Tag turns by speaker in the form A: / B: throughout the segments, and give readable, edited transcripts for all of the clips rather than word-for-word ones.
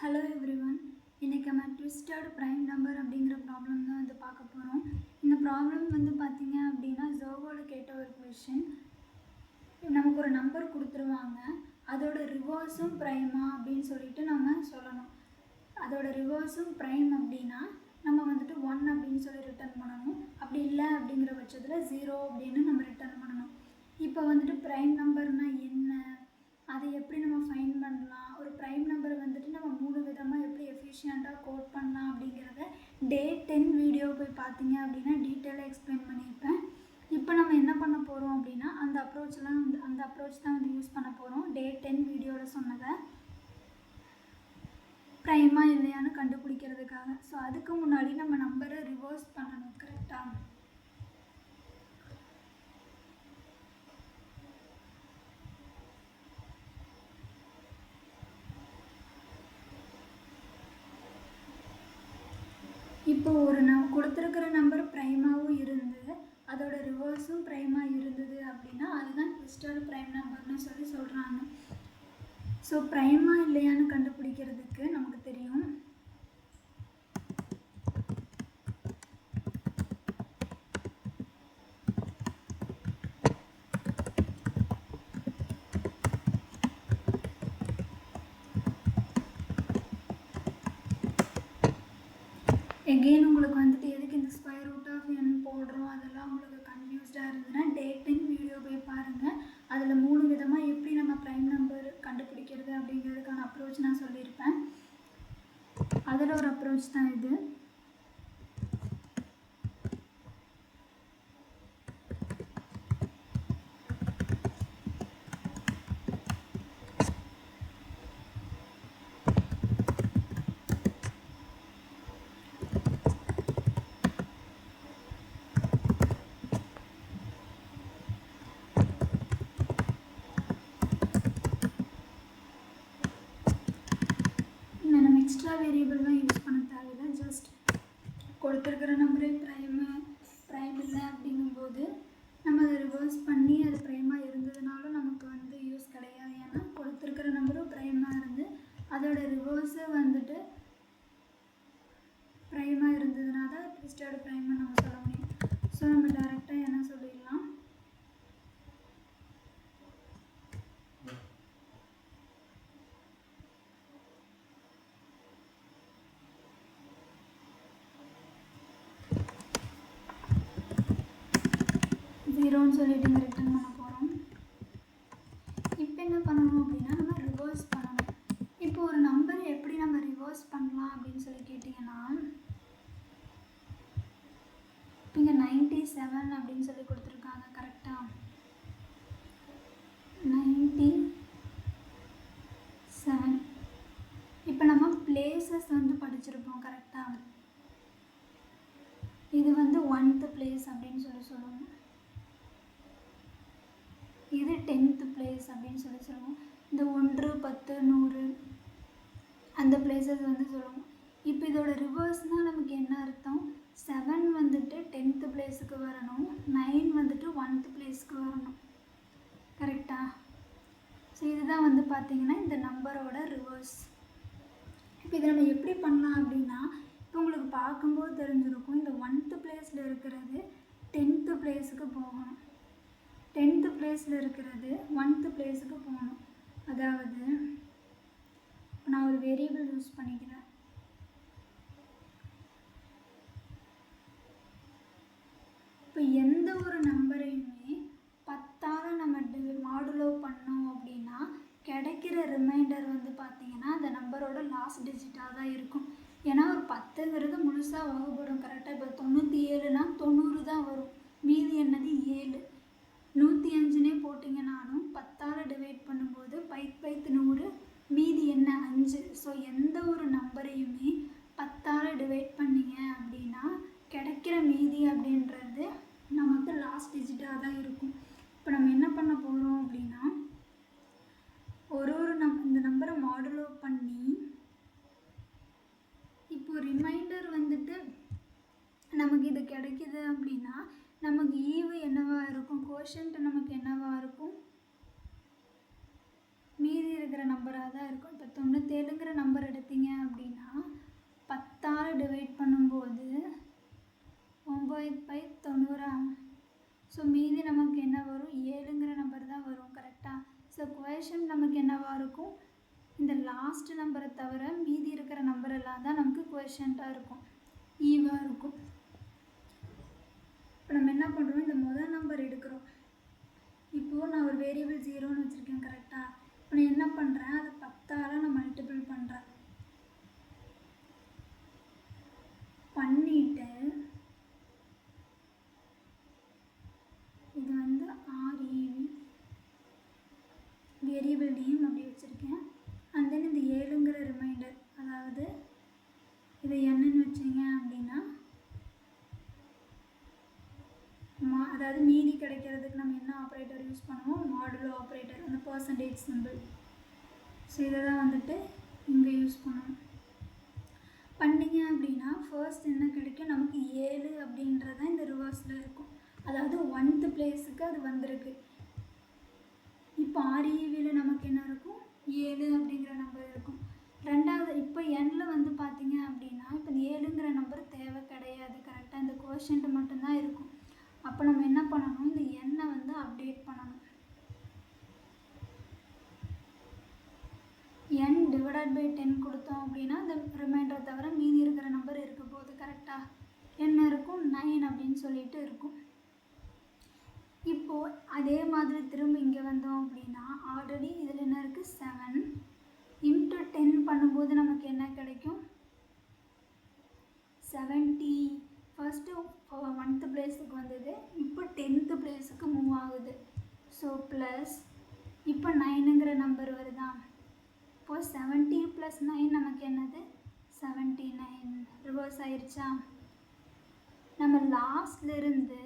A: Hello everyone. இன்றைக்கி நம்ம twisted prime number அப்படிங்கிற ப்ராப்ளம் தான் வந்து பார்க்க போகிறோம். இந்த ப்ராப்ளம் வந்து பார்த்திங்க அப்படின்னா ஜோகோவில் கேட்ட ஒரு கொஷின். நமக்கு ஒரு நம்பர் கொடுத்துருவாங்க, அதோட ரிவர்ஸும் ப்ரைமா அப்படின்னு சொல்லிட்டு நம்ம சொல்லணும். அதோட ரிவர்ஸும் ப்ரைம் அப்படின்னா நம்ம வந்துட்டு 1 அப்படின்னு சொல்லி ரிட்டர்ன் பண்ணணும். அப்படி இல்லை அப்படிங்கிற பட்சத்தில் 0 அப்படின்னு நம்ம ரிட்டர்ன் பண்ணணும். இப்போ வந்துட்டு ப்ரைம் நம்பர்னால் என்ன, அதை எப்படி நம்ம ஃபைண்ட் பண்ணலாம், ஒரு ப்ரைம் நம்பரை வந்துட்டு நம்ம 3 விதமாக எப்படி எஃபிஷியண்ட்டாக கோட் பண்ணலாம் அப்படிங்கிறத டே 10 வீடியோ போய் பார்த்தீங்க அப்படின்னா டீட்டெயிலாக எக்ஸ்பிளைன் பண்ணியிருப்பேன். இப்போ நம்ம என்ன பண்ண போகிறோம் அப்படின்னா அந்த அப்ரோச் தான் வந்து யூஸ் பண்ண போகிறோம். டே 10 வீடியோவில் சொன்னதை ப்ரைமா இல்லையான்னு கண்டுபிடிக்கிறதுக்காக. ஸோ அதுக்கு முன்னாடி நம்ம நம்பரை ரிவர்ஸ் பண்ணணும் கரெக்டாக. இப்போ ஒரு கொடுத்துருக்கிற நம்பர் ப்ரைமாவும் இருந்தது, அதோட ரிவர்ஸும் ப்ரைமாக இருந்தது அப்படின்னா அதுதான் ட்விஸ்டட் ப்ரைம் நம்பர்னு சொல்லி சொல்கிறாங்க. ஸோ ப்ரைமா இல்லையான்னு கண்டுபிடிக்கிறதுக்கு நமக்கு தெரியும் எகெயின் உங்களுக்கு வந்துட்டு எதுக்கு இந்த ஸ்கொயர் ரூட் ஆஃப் n போடுறோம் அதெல்லாம் உங்களுக்கு கன்ஃபியூஸ்டாக இருந்ததுன்னா டே 10 வீடியோ போய் பாருங்கள். அதில் 3 விதமாக எப்படி நம்ம ப்ரைம் நம்பர் கண்டுபிடிக்கிறது அப்படிங்கிறதுக்கான அப்ரோச் நான் சொல்லியிருப்பேன். அதில் ஒரு அப்ரோச் தான் இது. எக்ஸ்ட்ரா வேரியபிள்லாம் யூஸ் பண்ண தேவையில்லை. ஜஸ்ட் கொடுத்துருக்கிற நம்பரே ப்ரைம் இல்லை அப்படிங்கும்போது நம்ம அதை ரிவர்ஸ் பண்ணி அது ப்ரைமாக இருந்ததுனாலும் நமக்கு வந்து யூஸ் கிடையாது. ஏன்னா கொடுத்துருக்கிற நம்பரும் ப்ரைமாக இருந்து அதோட ரிவர்ஸு வந்துட்டு ப்ரைமாக இருந்ததுனால தான் ட்விஸ்டட் ப்ரைம்னு நம்ம சொல்ல முடியும். ஸோ நம்ம டேரெக்டாக என்ன சொல்லிடலாம், ஜீரோன்னு சொல்லிட்டு இங்கே ரிட்டர்ன் பண்ண போகிறோம். இப்போ என்ன பண்ணணும் அப்படின்னா நம்ம ரிவர்ஸ் பண்ணணும். இப்போ ஒரு நம்பர் எப்படி நம்ம ரிவர்ஸ் பண்ணலாம் அப்படின்னு சொல்லி கேட்டிங்கன்னா, இங்கே 97 அப்படின்னு சொல்லி கொடுத்துருக்காங்க கரெக்டாக. 97 இப்போ நம்ம பிளேசஸ் வந்து படிச்சிருப்போம் கரெக்டாக. இது வந்து 1th பிளேஸ் அப்படின்னு சொல்லி சொல்லுவோம், இது 10th பிளேஸ் அப்படின்னு சொல்லி சொல்லுவோம். இந்த 1, 10, 100 அந்த பிளேசஸ் வந்து சொல்லுவோம். இப்போ இதோட ரிவர்ஸ்னால் நமக்கு என்ன அர்த்தம், 7 வந்துட்டு 10th பிளேஸுக்கு வரணும், 9 வந்துட்டு 1th பிளேஸுக்கு வரணும் கரெக்டாக. ஸோ இதுதான் வந்து பார்த்திங்கன்னா இந்த நம்பரோட ரிவர்ஸ். இப்போ இதை நம்ம எப்படி பண்ணலாம் அப்படின்னா, இப்போ உங்களுக்கு பார்க்கும்போது தெரிஞ்சிருக்கும் இந்த 1th பிளேஸில் இருக்கிறது 10th பிளேஸுக்கு போகணும், 10th பிளேஸில் இருக்கிறது 1th பிளேஸுக்கு போகணும். அதாவது நான் ஒரு வேரியபிள் யூஸ் பண்ணிக்கிறேன். இப்போ எந்த ஒரு நம்பரையுமே 10ஆல் நம்ம மாடுலோ பண்ணோம் அப்படின்னா கிடைக்கிற ரிமைண்டர் வந்து பார்த்திங்கன்னா அந்த நம்பரோட லாஸ்ட் டிஜிட்டாக தான் இருக்கும். ஏன்னா ஒரு 10ங்கிறது முழுசாக வகுப்படும் கரெக்டாக. இப்போ 97னா 90 தான் வரும், மீதி என்னது 7. 105னே போட்டிங்கனாலும் 10ஆல் டிவைட் பண்ணும்போது 100, மீதி என்ன 5. ஸோ எந்த ஒரு நம்பரையுமே 10ஆல் டிவைட் பண்ணிங்க அப்படின்னா கிடைக்கிற மீதி அப்படின்றது நமக்கு லாஸ்ட் டிஜிட்டாக தான் இருக்கும். இப்போ நம்ம என்ன பண்ண போகிறோம் அப்படின்னா ஒரு இந்த நம்பரை மாடுலோ பண்ணி இப்போ ரிமைண்டர் வந்துட்டு நமக்கு இது கிடைக்கிது அப்படின்னா நமக்கு ஈவு என்னவாக இருக்கும், கோஷன்ட் நமக்கு என்னவாக இருக்கும், மீதி இருக்கிற நம்பர் நம்பராக தான் இருக்கும். இப்போ 97ங்கிற நம்பர் எடுத்தீங்க அப்படின்னா 10ஆல் டிவைட் பண்ணும்போது 9/90. ஸோ மீதி நமக்கு என்ன வரும்? 7ங்கிற நம்பர் தான் வரும். கரெக்டாக? ஸோ கோஎஃபிஷியன்ட் நமக்கு என்னவாக இருக்கும்? இந்த லாஸ்ட் நம்பரை தவிர மீதி இருக்கிற நம்பர் எல்லாம் தான் நமக்கு கோஎஃபிஷியண்ட்டாக இருக்கும், ஈவாக இருக்கும். இப்போ நம்ம என்ன பண்ணுறோம்? இந்த முதல் நம்பர் எடுக்கிறோம். இப்போது நான் ஒரு வேரியபிள் 0ன்னு வச்சுருக்கேன். கரெக்டாக? இப்போ நான் என்ன பண்ணுறேன்? அதை 10ஆல் நான் மல்டிபிள் பண்ணுறேன். பண்ணிவிட்டு இது வந்து REV வேரியபிள் நேம் அப்படி வச்சுருக்கேன். அண்ட் தென் இந்த 7ங்கிற ரிமைண்டர், அதாவது இதை என்னன்னு வச்சிங்க அப்படின்னா அதாவது மீதி கிடைக்கிறதுக்கு நம்ம என்ன ஆப்ரேட்டர் யூஸ் பண்ணுவோம்? மாடுலோ ஆப்ரேட்டர், அந்த பர்சன்டேஜ் சிம்பிள். ஸோ இதை தான் வந்துட்டு இங்கே யூஸ் பண்ணுவோம். பண்ணிங்க அப்படின்னா ஃபர்ஸ்ட் என்ன கிடைக்கும்? நமக்கு 7 அப்படின்றது இந்த ரிவர்ஸில் இருக்கும். அதாவது 1th பிளேஸுக்கு அது வந்திருக்கு. இப்போ REVயில் நமக்கு என்ன இருக்கும்? 7 அப்படிங்கிற நம்பர் இருக்கும். ரெண்டாவது இப்போ எண்ணில் வந்து பார்த்தீங்க அப்படின்னா இப்போ 7ங்கிற நம்பர் தேவை கிடையாது. கரெக்டாக? இந்த கோஷன்ட் மட்டும்தான் இருக்கும். அப்போ நம்ம என்ன பண்ணணும்? இந்த எண்ணை வந்து அப்டேட் பண்ணணும். n டிவைடட் பை 10 கொடுத்தோம் அப்படின்னா இந்த ரிமைண்டரை தவிர மீதி இருக்கிற நம்பர் இருக்க போகுது. கரெக்டாக? என்ன இருக்கும்? 9 அப்படின்னு சொல்லிட்டு இருக்கும். இப்போது அதே மாதிரி திரும்ப இங்கே வந்தோம் அப்படின்னா ஆல்ரெடி இதில் என்ன இருக்குது? 7 இன்ட்டு 10 பண்ணும்போது நமக்கு என்ன கிடைக்கும்? 70. ஃபர்ஸ்ட்டு 1th பிளேஸுக்கு வந்தது, இப்போ 10th பிளேஸுக்கு மூவ் ஆகுது. ஸோ ப்ளஸ் இப்போ 9ங்கிற நம்பர் வருதா? இப்போது 70 + 9 நமக்கு என்னது? 79. ரிவர்ஸ் ஆயிடுச்சா? நம்ம லாஸ்ட்லேருந்து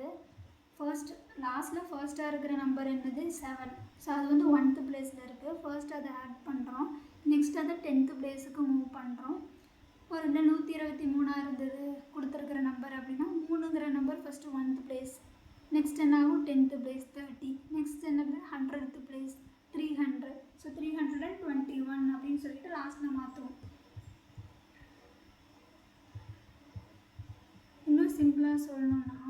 A: லாஸ்ட்டில் ஃபர்ஸ்ட்டாக இருக்கிற நம்பர் என்னது? 7. ஸோ அது வந்து 1th பிளேஸில் இருக்குது. ஃபர்ஸ்ட் அதை ஆட் பண்ணுறோம். நெக்ஸ்ட் அதை 10th பிளேஸுக்கு மூவ் பண்ணுறோம். ஒரு 123 இருந்தது கொடுத்துருக்கிற நம்பர் அப்படின்னா 3ங்கிற number first 1th place. Next என்ன ஆகும்? 10th place 30. நெக்ஸ்ட் என்ன? 100th place 300. ஸோ 321 அப்படின்னு சொல்லிட்டு லாஸ்ட்டில் மாற்றுவோம். இன்னும் சிம்பிளாக சொல்லணும்னா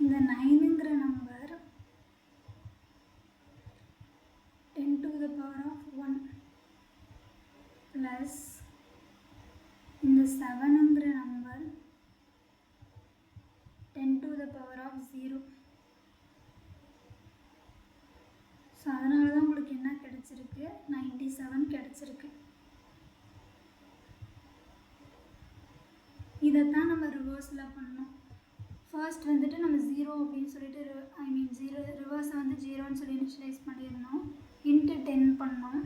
A: இந்த 9ங்கிற நம்பர் 10⁻1 ப்ளஸ் இந்த 7ங்கிற நம்பர் 10⁻0. ஸோ அதனால தான் உங்களுக்கு என்ன கிடச்சிருக்கு? 97 கிடச்சிருக்கு. இதைத்தான் நம்ம ரிவர்ஸில் பண்ணோம். ஃபர்ஸ்ட் வந்துட்டு நம்ம 0 அப்படின்னு சொல்லிட்டு ரிவர்ஸை வந்து 0ன்னு சொல்லி இனிஷியலைஸ் பண்ணியிருந்தோம். இன்ட்டு 10 பண்ணோம்.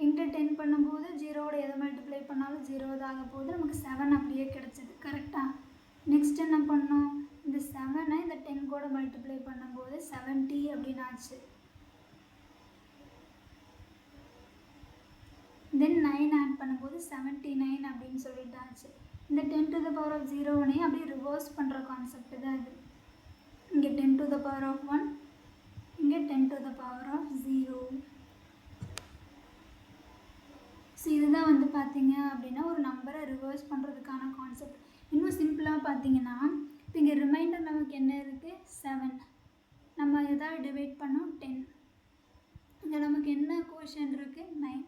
A: இன்ட்டு 10 பண்ணும்போது 0வோட எதை மல்டிப்ளை பண்ணாலும் 0 தான் ஆக போகுது. நமக்கு 7 அப்படியே கிடச்சிது. கரெக்டாக? நெக்ஸ்ட் என்ன பண்ணோம்? இந்த 7ஐ இந்த 10 கூட மல்டிப்ளை பண்ணும்போது 70 அப்படின்னு ஆச்சு. தென் 9 ஆட் பண்ணும்போது 79 அப்படின்னு சொல்லிட்டு ஆச்சு. இந்த 10⁻0 அப்படியே ரிவர்ஸ் பண்ணுற கான்செப்ட் தான் இது. இங்கே 10⁻1, இங்கே 10⁻0. ஸோ இதுதான் வந்து பார்த்தீங்க அப்படின்னா ஒரு நம்பரை ரிவர்ஸ் பண்ணுறதுக்கான கான்செப்ட். இன்னும் சிம்பிளாக பார்த்தீங்கன்னா இப்போ இங்கே ரிமைண்டர் நமக்கு என்ன இருக்குது? 7. நம்ம எதாவது டிவைட் பண்ணோம் 10. இங்கே நமக்கு என்ன கோஷன் இருக்குது? 9.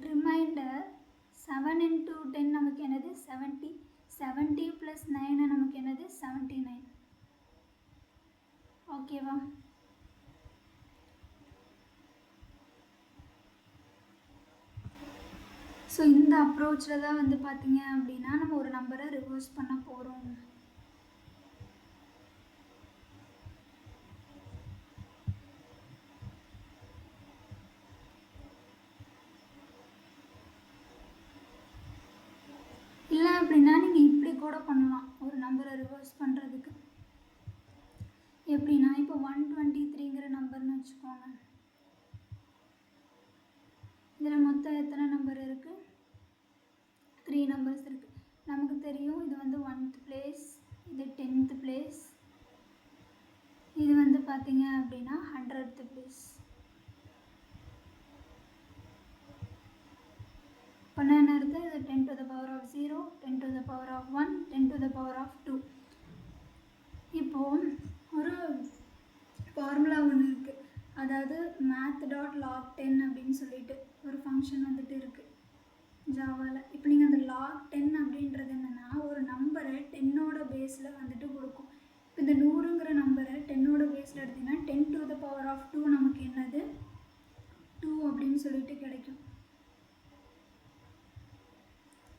A: ரிமைண்டர் 7 × 10 நமக்கு என்னது? 70. 70 + 9 நமக்கு என்னது? 79. ஓகேவா? ஸோ இந்த அப்ரோச்சில் தான் வந்து பார்த்தீங்க அப்படின்னா நம்ம ஒரு நம்பரை ரிவர்ஸ் பண்ண போகிறோம். இல்லை அப்படின்னா நீங்கள் இப்படி கூட பண்ணலாம் ஒரு நம்பரை ரிவர்ஸ் பண்ணுறதுக்கு. எப்படின்னா இப்போ 123ங்கிற நம்பர்னு வச்சுக்கோங்க. இதில் மொத்தம் எத்தனை நம்பர் இருக்குது? 3 நம்பர்ஸ் இருக்குது. நமக்கு தெரியும் இது வந்து 1th பிளேஸ், base. இப்போ நான் என்ன எடுத்தேன், இது 10 to the power of 0, 10 to the power of 1, 10 to the power of 2. இப்போது ஒரு ஃபார்முலா ஒன்று இருக்குது, அதாவது math.log10 அப்படின்னு சொல்லிட்டு ஒரு ஃபங்க்ஷன் வந்துட்டு இருக்குது ஜாவாவில். இப்போ நீங்கள் அந்த log10 அப்படின்றது என்னென்னா, ஒரு நம்பரை 10ஓட பேஸில் வந்துட்டு கொடுக்கும். இப்போ இந்த 100ங்கிற நம்பரை 10ஓட பேஸில் எடுத்திங்கன்னா 10 to the power of 2 நமக்கு என்னது 2 அப்படின்னு சொல்லிட்டு கிடைக்கும்.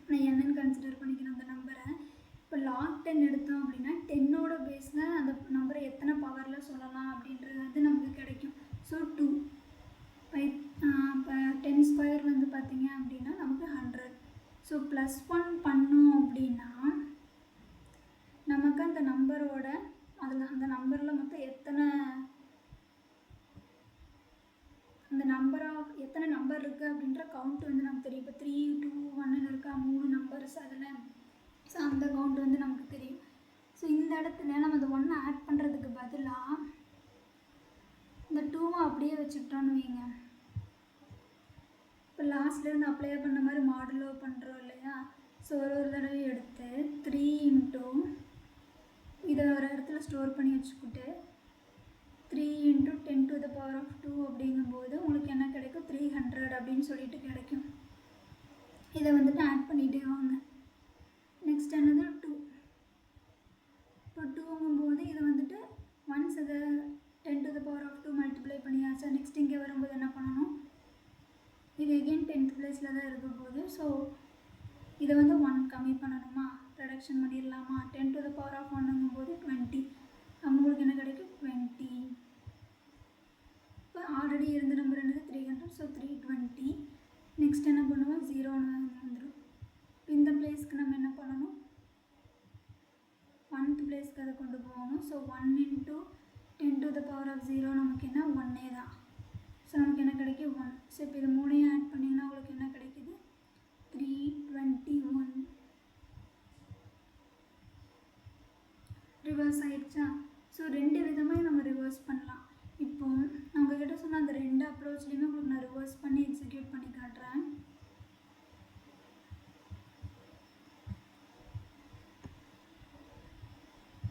A: நான் என்னன்னு கன்சிடர் பண்ணிக்கிறேன் அந்த நம்பரை. இப்போ log10 எடுத்தோம் அப்படின்னா 10ஓட பேஸில் அந்த நம்பரை எத்தனை பவரில் சொல்லலாம் அப்படின்றது வந்து நமக்கு கிடைக்கும். ஸோ 2 இப்போ 10 ஸ்கொயர் வந்து பார்த்திங்க அப்படின்னா நமக்கு 100. ஸோ +1 பண்ணோம் அப்படின்னா நமக்கு அந்த நம்பரோட அந்த நம்பரில் மொத்தம் எத்தனை நம்பர் இருக்குது அப்படின்ற கவுண்ட் வந்து நமக்கு தெரியும். இப்போ 3, 2, 1 இருக்கா, 3 நம்பர்ஸ் அதில். ஸோ அந்த கவுண்ட் வந்து நமக்கு தெரியும். ஸோ இந்த இடத்துல நம்ம அந்த 1 ஆட் பண்ணுறதுக்கு பதிலாக இந்த 2 அப்படியே வச்சுக்கிட்டோன்னு வைங்க. இப்போ லாஸ்ட்லேருந்து அப்ளை பண்ண மாதிரி மாடுலோ பண்ணுறோம் இல்லையா. ஸோ ஒரு தடவை எடுத்து 3 இதை ஒரு இடத்துல ஸ்டோர் பண்ணி வச்சுக்கிட்டு 3 × 10 to the power of 2 அப்படிங்கும்போது உங்களுக்கு என்ன கிடைக்கும், 300 அப்படின்னு சொல்லிட்டு கிடைக்கும். இதை வந்துட்டு ஆட் பண்ணிகிட்டே வாங்க. நெக்ஸ்ட் என்னது 2. இப்போ 2ங்கும்போது இதை வந்துட்டு ஒன்ஸ் இதை 10 to the power of 2 multiply பண்ணியாச்சா. நெக்ஸ்ட் இங்கே வரும்போது என்ன பண்ணணும், இது எகெயின் 10th பிளேஸில் தான் இருக்க போகுது. ஸோ இதை வந்து 1 கம்மி பண்ணணுமா, ரிடக்ஷன் பண்ணிடலாமா. 10 to the power of 1ங்கும்போது 20. உங்களுக்கு என்ன கிடைக்கும் 20. இப்போ ஆல்ரெடி இருந்த நம்பர் என்னது 300. ஸோ 320. நெக்ஸ்ட் என்ன பண்ணுவோம், 0ன்னு வந்துடும். இந்த பிளேஸ்க்கு நம்ம என்ன பண்ணணும், 1th பிளேஸ்க்கு அதை கொண்டு போகணும். So 1 × 10 to the power of 0 நமக்கு என்ன 1 தான். ஸோ நமக்கு என்ன கிடைக்கும் 1. ஸோ இப்போ இது 3 ஆட் பண்ணிங்கன்னா உங்களுக்கு என்ன கிடைக்குது 321. ரிவர்ஸ் ஆயிடுச்சா. ஸோ 2 விதமாக நம்ம ரிவர்ஸ் பண்ணலாம். இப்போ நான் உங்ககிட்ட சொன்ன அந்த 2 அப்ரோச்லேயுமே உங்களுக்கு நான் ரிவர்ஸ் பண்ணி எக்ஸிக்யூட் பண்ணி காட்டுறேன்.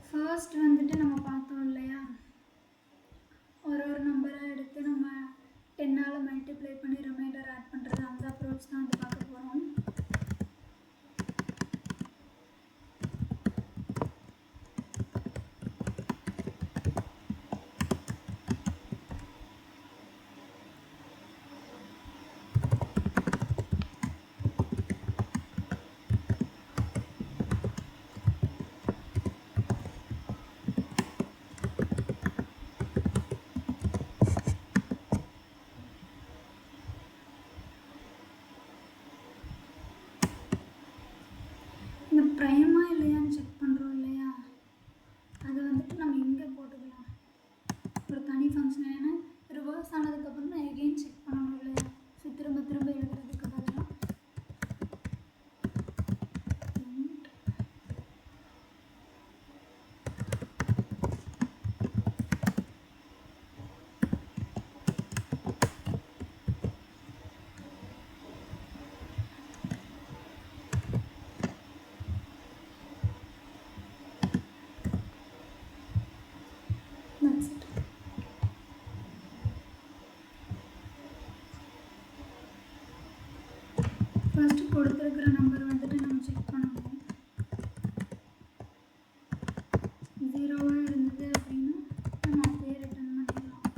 A: ஃபர்ஸ்ட் வந்துட்டு நம்ம பார்த்தோம் இல்லையா, ஒரு நம்பரை எடுத்து நம்ம 10ஆல் மல்டிப்ளை பண்ணி ரிமைண்டர் ஆட் பண்ணுறது, அந்த அப்ரோச் தான் வந்து பார்க்க போகிறோம். ப்ரைமா இல்லையான்னு செக் பண்ணுறோம் இல்லையா, அதை வந்துட்டு நம்ம இங்கே போட்டுக்கலாம் ஒரு தனி ஃபங்க்ஷன். ஏன்னா ரிவர்ஸ் ஆனதுக்கப்புறம் நான் எகெயின் செக் பண்ணணும் இல்லையா. ஸோ திரும்ப திரும்ப எழுதுறதுக்கு பதிலாக ஃபர்ஸ்ட் கொடுத்துருக்கிற நம்பர் வந்துட்டு நம்ம செக் பண்ணணும். 0வாக இருந்தது அப்படின்னா நம்ம அப்படியே ரிட்டர்ன் பண்ணிடலாம்.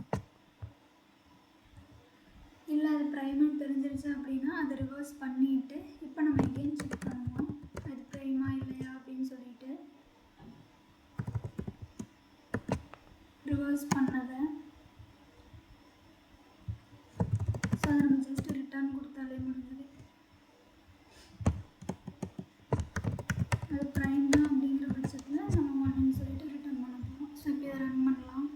A: இல்லை அது ப்ரைம்னு தெரிஞ்சிருச்சு அப்படின்னா அதை ரிவர்ஸ் பண்ணிவிட்டு இப்போ நம்ம எகெயின் செக் பண்ணுவோம் அது ப்ரைமா இல்லையா அப்படின்னு சொல்லிட்டு. ரிவர்ஸ் பண்ணதை ஸோ அதை நம்ம ஜஸ்ட் ரிட்டர்ன் கொடுத்தாலே முடிஞ்சது. அது ப்ரைம் தான் அப்படிங்கிற பட்சத்தில் நம்ம 1ன்னு சொல்லிட்டு ரிட்டர்ன் பண்ண போகிறோம். ஸோ இப்போ இதை ரன் பண்ணலாம்.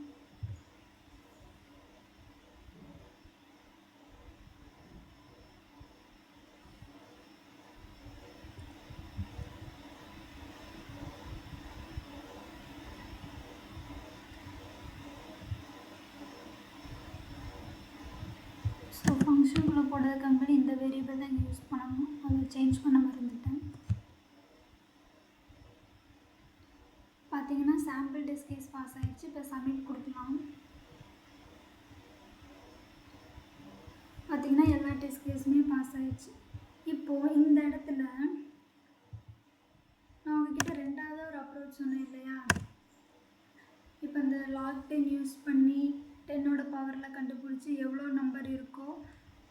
A: ஸோ ஃபங்க்ஷனுக்குள்ளே போடுறதுக்கு முன்னாடி இந்த வேரியபிள் தான் யூஸ் பண்ணணும், அதை சேஞ்ச் பண்ண மறந்துட்டேன். பார்த்தீங்கன்னா சாம்பிள் டெஸ்ட் கேஸ் பாஸ் ஆகிடுச்சு. இப்போ சப்மிட் கொடுக்கலாம். பார்த்தீங்கன்னா எல்லா டெஸ்ட் கேஸுமே பாஸ் ஆகிடுச்சு. இப்போது இந்த இடத்துல நான் உங்ககிட்ட ரெண்டாவது ஒரு அப்ரோச் சொன்னேன் இல்லையா, இப்போ இந்த log 10 யூஸ் பண்ணி 10ஓட பவரில் கண்டுபிடிச்சி எவ்வளோ நம்பர் இருக்கோ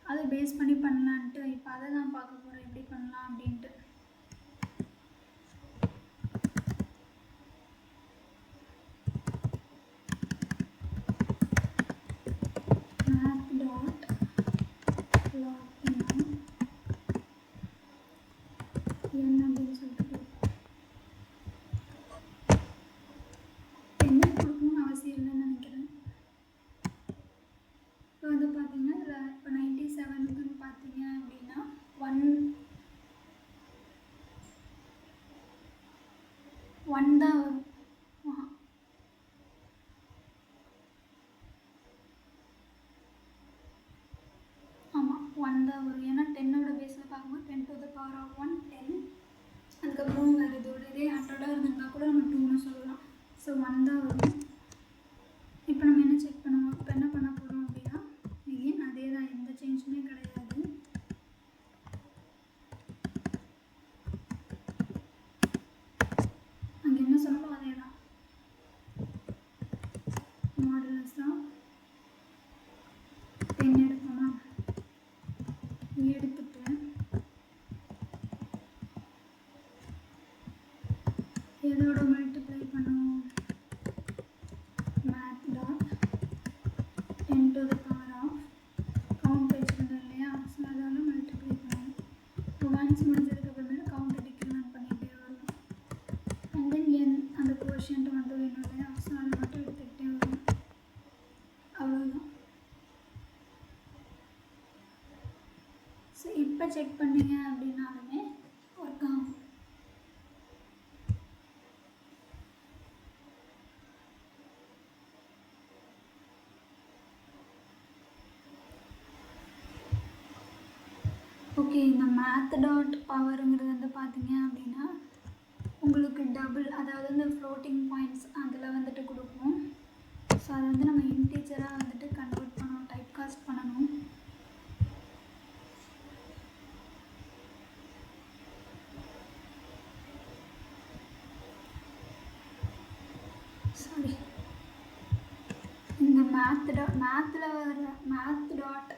A: அதை பேஸ் பண்ணி பண்ணலான்ட்டு. இப்போ அதை தான் பார்க்க போகிறேன் எப்படி பண்ணலாம் அப்படின்ட்டு. என்ன அப்படின்னு சொல்லிட்டு என்ன கொடுக்கணும்னு அவசியம் இல்லைன்னு நினைக்கிறேன். இப்போ வந்து பார்த்தீங்கன்னா இதில் இப்போ 97க்குன்னு பார்த்தீங்க அப்படின்னா 1 தான் வரும். ஆமாம் 1 தான் வரும். ஏன்னா 10ஓட பேஸில் பார்க்கும்போது 10 to the power of 1 10. அதுக்கப்புறம் வேறு இதோட இதே 100ஆக இருந்திருந்தால் கூட நம்ம 2ன்னு சொல்லலாம். ஸோ 1 தான் வரும். இப்போ நம்ம என்ன செக் பண்ணுவோம், இப்போ என்ன பண்ண போகிறோம் அப்படின்னா எகைன் அதே தான், எந்த சேஞ்சுமே கிடையாது. அங்கே என்ன சொன்னாலும் அதே தான், மாடலஸ் தான். 10 எடுப்போமா, எடுத்துட்டு எதோட மல்டிப்ளை பண்ணுவோம், math dot 10 to the power of count வச்சுருந்தோம் இல்லையா, ஸோ அதால் மல்டிப்ளை பண்ணுவோம். இப்போ ஒன்ஸ் முடிஞ்சதுக்கப்புறமேல கவுண்ட் டிக்ரிமெண்ட் பண்ணிகிட்டே வரும். அண்ட் தென் என் அந்த கோஷன்ட் வந்து வேணும் இல்லையா, ஸோ அதை மட்டும் எடுத்துக்கிட்டே வரும். அவ்வளோதான். ஸோ இப்போ செக் பண்ணிங்க அப்படின்னாலுமே ஒர்க் ஆகும். ஓகே, இந்த மேத் டாட் பவருங்கிறது வந்து பார்த்தீங்க அப்படின்னா உங்களுக்கு டபுள், அதாவது இந்த ஃப்ளோட்டிங் பாயிண்ட்ஸ் அதில் வந்துட்டு கொடுக்கும். ஸோ அதை வந்து நம்ம இன்டீஜராக வந்துட்டு கன்வெர்ட் பண்ணணும், டைப் காஸ்ட் பண்ணணும். சாரி, இந்த மேத்தில் வர மேத் டாட்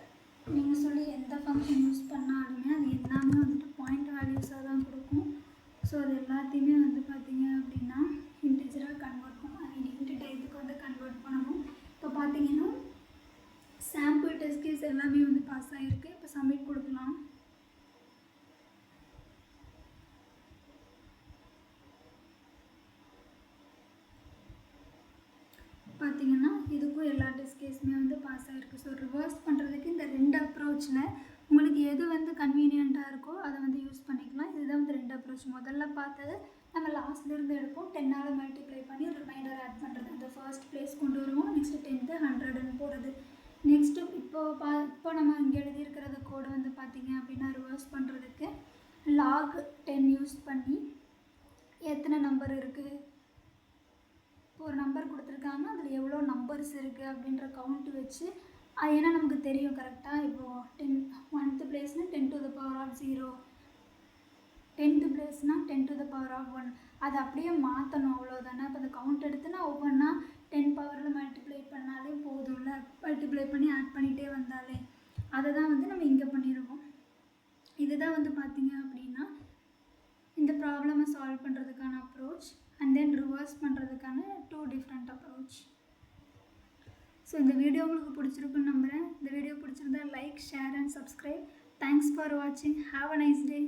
A: நீங்கள் சொல்லி எந்த ஃபங்க்ஷன் யூஸ் பண்ணாலுமே அது எல்லாமே வந்துட்டு பாயிண்ட் வேல்யூஸாக தான் கொடுக்கும். ஸோ அது எல்லாத்தையுமே வந்து பார்த்தீங்க அப்படின்னா இன்டிஜராக கன்வெர்ட் பண்ணணும், ஐ மீன் இன்ட்டு டைப்புக்கு வந்து கன்வெர்ட் பண்ணணும். இப்போ பார்த்தீங்கன்னா சாம்பிள் டெஸ்ட் கேஸ் எல்லாமே வந்து பாஸ் ஆகிருக்கு. இப்போ சப்மிட் கொடுக்கலாம். பார்த்தீங்கன்னா இதுக்கும் எல்லா டெஸ்ட் கேஸுமே வந்து பாஸ் ஆகிருக்கு. ஸோ ரிவர்ஸ் பண்ணுறதுக்கு இந்த 2 அப்ரோச்சில் உங்களுக்கு எது வந்து கன்வீனியண்ட்டாக இருக்கோ அதை வந்து யூஸ் பண்ணிக்கலாம். இதுதான் வந்து 2 அப்ரோச். முதல்ல பார்த்தது நம்ம லாஸ்ட்லேருந்து எடுப்போம், 10ஆல் மல்டிப்ளை பண்ணி ரிமைண்டர் ஆட் பண்ணுறது, அந்த ஃபர்ஸ்ட் பிளேஸ் கொண்டு வருவோம். நெக்ஸ்ட்டு 10th 100ன்னு போடுறது. நெக்ஸ்ட்டு இப்போ நம்ம இங்கே எழுதியிருக்கிறது கோடு வந்து பார்த்திங்க அப்படின்னா ரிவர்ஸ் பண்ணுறதுக்கு log 10 யூஸ் பண்ணி எத்தனை நம்பர் இருக்குது, இப்போ ஒரு நம்பர் கொடுத்துருக்காங்க அதில் எவ்வளோ நம்பர்ஸ் இருக்குது அப்படின்ற கவுண்ட் வச்சு, ஏன்னா நமக்கு தெரியும் கரெக்டாக. இப்போது 1th பிளேஸ்னால் 10 to the power of 0, 10th பிளேஸ்னால் 10 to the power of 1, அதை அப்படியே மாற்றணும், அவ்வளோதானே. இப்போ அந்த கவுண்ட் எடுத்து நான் ஒவ்வொன்றா 10 பவரில் மல்டிப்ளை பண்ணாலே போதும்ல, மல்டிப்ளை பண்ணி ஆட் பண்ணிகிட்டே வந்தாலே. அதை தான் வந்து நம்ம இங்கே பண்ணியிருக்கோம். இதுதான் வந்து பார்த்திங்க அப்படின்னா இந்த ப்ராப்ளமை சால்வ் பண்ணுறதுக்கான அப்ரோச், அண்ட் தென் ரிவர்ஸ் பண்ணுறதுக்கான 2 டிஃப்ரெண்ட் அப்ரோச். ஸோ இந்த வீடியோ உங்களுக்கு பிடிச்சிருக்குன்னு நம்புகிறேன். இந்த வீடியோ பிடிச்சிருந்தா like, share and subscribe. Thanks for வாட்சிங். Have a nice day.